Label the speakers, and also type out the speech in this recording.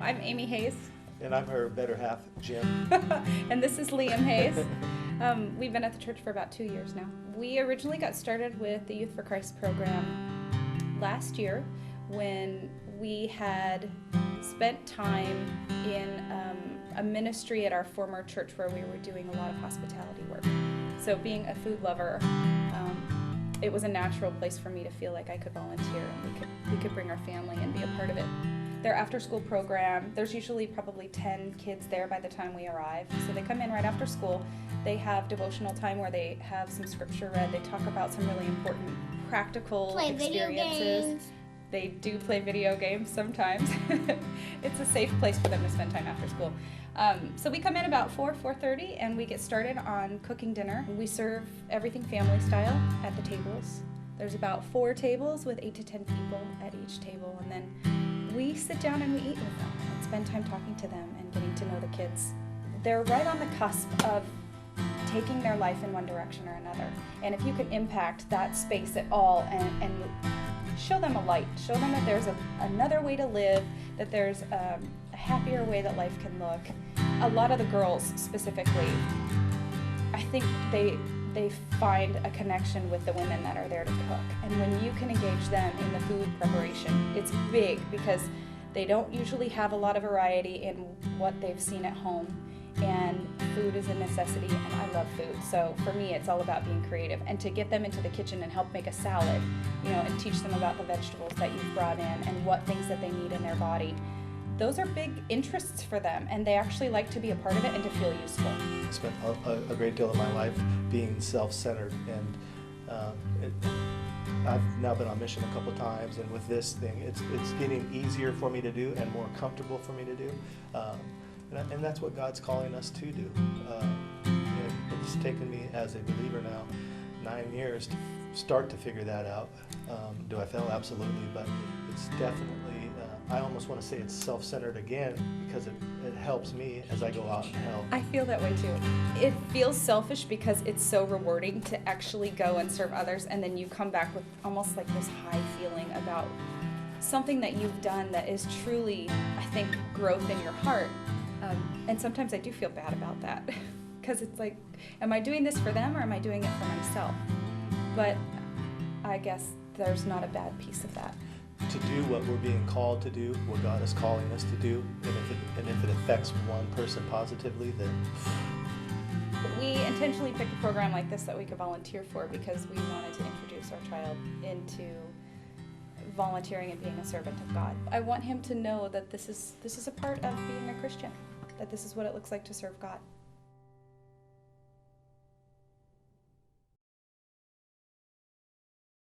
Speaker 1: I'm Amy Hayes.
Speaker 2: And I'm her better half, Jim.
Speaker 1: And this is Liam Hayes. We've been at the church for about 2 years now. We originally got started with the Youth for Christ program last year when we had spent time in a ministry at our former church where we were doing a lot of hospitality work. So being a food lover, it was a natural place for me to feel like I could volunteer and we could bring our family and be a part of it. Their after-school program, there's usually probably 10 kids there by the time we arrive. So they come in right after school. They have devotional time where they have some scripture read. They talk about some really important practical experiences. They do play video games sometimes. It's a safe place for them to spend time after school. So we come in about 4:30 and we get started on cooking dinner. We serve everything family style at the tables. There's about 4 tables with 8 to 10 people at each table, and then we sit down and we eat with them and spend time talking to them and getting to know the kids. They're right on the cusp of taking their life in one direction or another. And if you can impact that space at all and show them a light, show them that there's another way to live, that there's a happier way that life can look. A lot of the girls specifically, I think they find a connection with the women that are there to cook. And when you can engage them in the food preparation, it's big because they don't usually have a lot of variety in what they've seen at home. And food is a necessity, and I love food. So for me, it's all about being creative. And to get them into the kitchen and help make a salad, and teach them about the vegetables that you've brought in and what things that they need in their body. Those are big interests for them, and they actually like to be a part of it and to feel useful.
Speaker 2: I spent a great deal of my life being self-centered, and I've now been on mission a couple times, and with this thing, it's getting easier for me to do and more comfortable for me to do, and that's what God's calling us to do. It's taken me as a believer now 9 years to start to figure that out. Do I fail? Absolutely, but it's definitely, I almost want to say it's self-centered again because it helps me as I go out and help.
Speaker 1: I feel that way too. It feels selfish because it's so rewarding to actually go and serve others, and then you come back with almost like this high feeling about something that you've done that is truly, I think, growth in your heart. And sometimes I do feel bad about that because it's like, am I doing this for them or am I doing it for myself? But I guess there's not a bad piece of that.
Speaker 2: To do what we're being called to do, what God is calling us to do, and if it affects one person positively, then...
Speaker 1: We intentionally picked a program like this that we could volunteer for because we wanted to introduce our child into volunteering and being a servant of God. I want him to know that this is a part of being a Christian, that this is what it looks like to serve God.